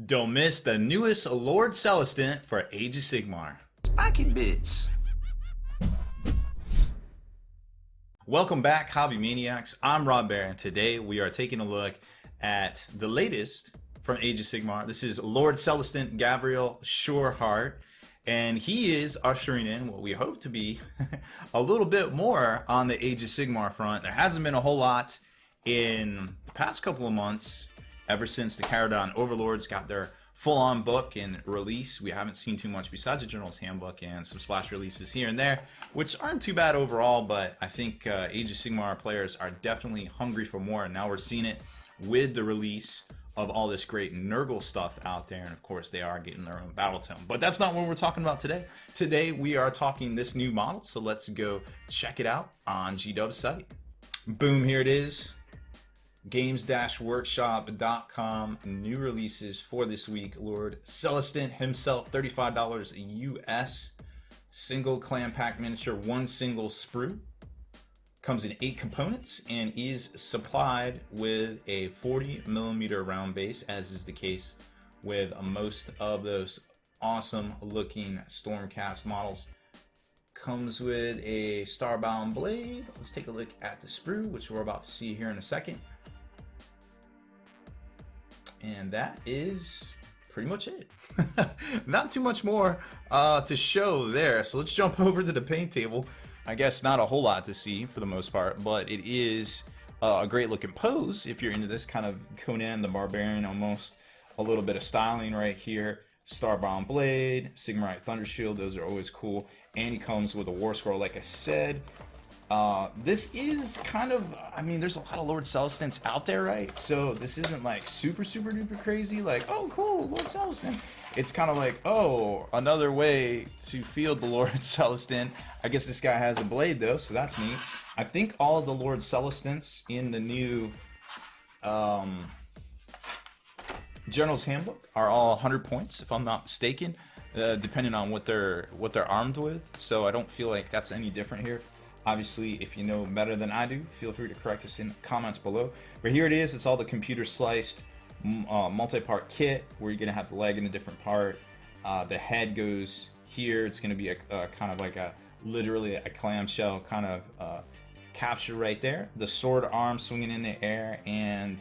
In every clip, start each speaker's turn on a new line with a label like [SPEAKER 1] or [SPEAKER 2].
[SPEAKER 1] Don't miss the newest Lord Celestant for Age of Sigmar.
[SPEAKER 2] Spiky bits.
[SPEAKER 1] Welcome back, Hobby Maniacs. I'm Baer, and today we are taking a look at the latest from Age of Sigmar. This is Lord Celestant Gabriel Sureheart, and he is ushering in what we hope to be a little bit more on the Age of Sigmar front. There hasn't been a whole lot in the past couple of months. Ever since the Caradon Overlords got their full-on book and release, we haven't seen too much besides the General's Handbook and some splash releases here and there, which aren't too bad overall, but I think Age of Sigmar players are definitely hungry for more, and now we're seeing it with the release of all this great Nurgle stuff out there, and of course they are getting their own battle tome. But that's not what we're talking about today. Today we are talking this new model, so let's go check it out on GW's site. Boom, here it is. Games-workshop.com, new releases for this week. Lord Celestant himself, $35 US, single clan pack miniature, one single sprue. Comes in 8 components and is supplied with a 40mm round base, as is the case with most of those awesome looking Stormcast models. Comes with a Starbound blade. Let's take a look at the sprue, which we're about to see here in a second. And that is pretty much it. Not too much more to show there. So let's jump over to the paint table. I guess not a whole lot to see for the most part, but it is a great looking pose if you're into this kind of Conan the Barbarian almost. A little bit of styling right here. Starbound blade, Sigmarite Thunder Shield, those are always cool. And he comes with a War Scroll, like I said. This is kind of, I mean, there's a lot of Lord Celestants out there, right? So this isn't like super duper crazy, like, oh cool, Lord Celestant. It's kind of like, oh, another way to field the Lord Celestant. I guess this guy has a blade though, so that's neat. I think all of the Lord Celestants in the new General's Handbook are all 100 points, if I'm not mistaken, depending on what they're armed with. So I don't feel like that's any different here. Obviously, if you know better than I do, feel free to correct us in the comments below. But here it is. It's all the computer sliced multi-part kit where you're going to have the leg in a different part. The head goes here. It's going to be a kind of like literally a clamshell kind of capture right there. The sword arm swinging in the air, and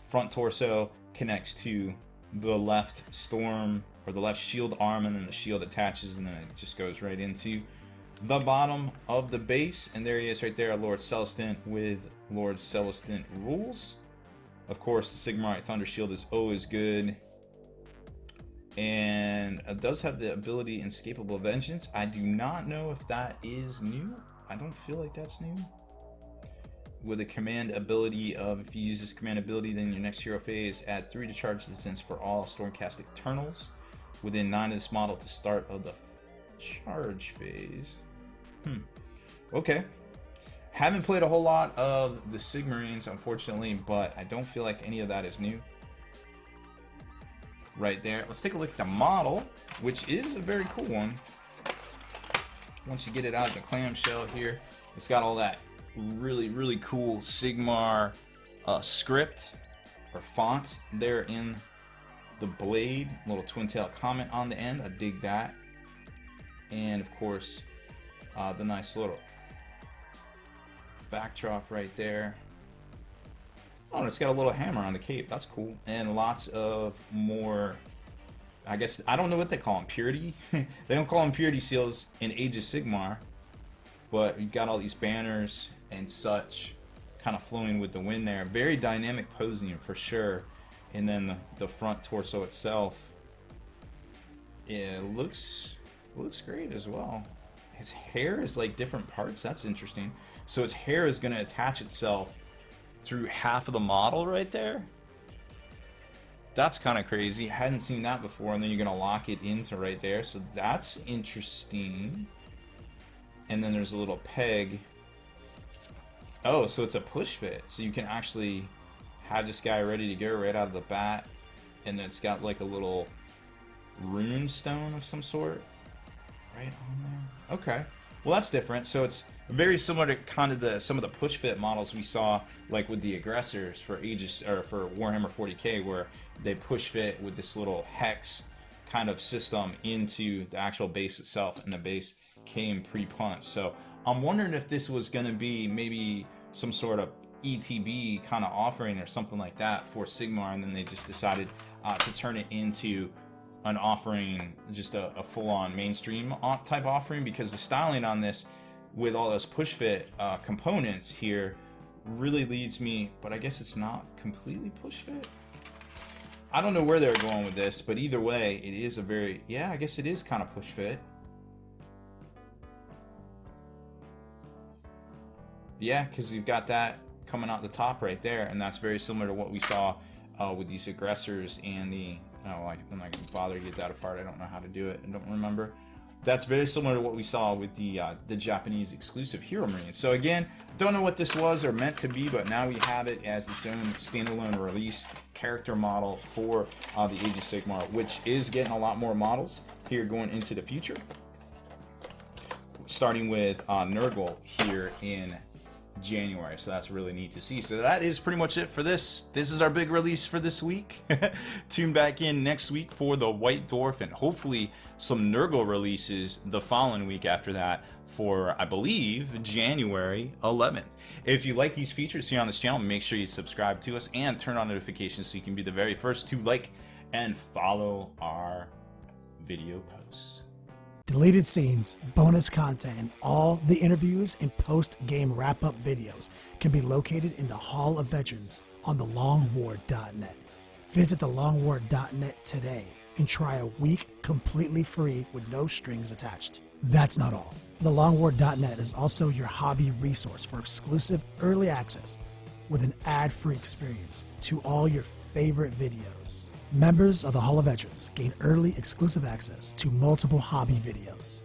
[SPEAKER 1] front torso connects to the left storm or the left shield arm, and then the shield attaches, and then it just goes right into the bottom of the base. And there he is right there, Lord Celestant with Lord Celestant rules. Of course, the Sigmarite Thunder Shield is always good, and it does have the ability Inescapable Vengeance. I do not know if that is new. I don't feel like that's new. With a command ability of, if you use this command ability, then your next hero phase, add 3 to charge distance for all Stormcast Eternals within 9 of this model to start of the charge phase. Okay. Haven't played a whole lot of the Sigmarines, unfortunately, but I don't feel like any of that is new. Right there. Let's take a look at the model, which is a very cool one. Once you get it out of the clamshell here, it's got all that really cool Sigmar script or font there in the blade. Little twin tail comment on the end. I dig that. And of course, the nice little backdrop right there. Oh, and it's got a little hammer on the cape. That's cool. And lots of more, I guess, I don't know what they call them. Purity? They don't call them purity seals in Age of Sigmar. But you've got all these banners and such kind of flowing with the wind there. Very dynamic posing for sure. And then the front torso itself, it looks great as well. His hair is like different parts. That's interesting. So his hair is going to attach itself through half of the model right there. That's kind of crazy. Hadn't seen that before. And then you're going to lock it into right there. So that's interesting. And then there's a little peg. Oh, so it's a push fit. So you can actually have this guy ready to go right out of the bat. And then it's got like a little rune stone of some sort right on there. Okay. Well, that's different. So it's Very similar to kind of some of the push fit models we saw, like with the aggressors for Aegis or for Warhammer 40k, where they push fit with this little hex kind of system into the actual base itself, and the base came pre-punched. So I'm wondering if this was going to be maybe some sort of ETB kind of offering or something like that for Sigmar, and then they just decided to turn it into an offering, just a full-on mainstream type offering, because the styling on this with all those push fit components here really leads me, but I guess it's not completely push fit. I don't know where they're going with this, but either way, it is a very, yeah, I guess it is kind of push fit. Yeah, because you've got that coming out the top right there, and that's very similar to what we saw with these aggressors and the, I'm not gonna bother to get that apart. I don't know how to do it. I don't remember. That's very similar to what we saw with the Japanese exclusive Hero Marine. So again, don't know what this was or meant to be, but now we have it as its own standalone release character model for the Age of Sigmar, which is getting a lot more models here going into the future. Starting with Nurgle here in January, so that's really neat to see. So that is pretty much it for this. This is our big release for this week. Tune back in next week for the White Dwarf, and hopefully some Nurgle releases the following week after that for, I believe, January 11th. If you like these features here on this channel, make sure you subscribe to us and turn on notifications so you can be the very first to like and follow our video posts.
[SPEAKER 2] Deleted scenes, bonus content, and all the interviews and post-game wrap-up videos can be located in the Hall of Veterans on thelongwar.net. Visit thelongwar.net today and try a week completely free with no strings attached. That's not all. Thelongwar.net is also your hobby resource for exclusive early access with an ad-free experience to all your favorite videos. Members of the Hall of Veterans gain early exclusive access to multiple hobby videos.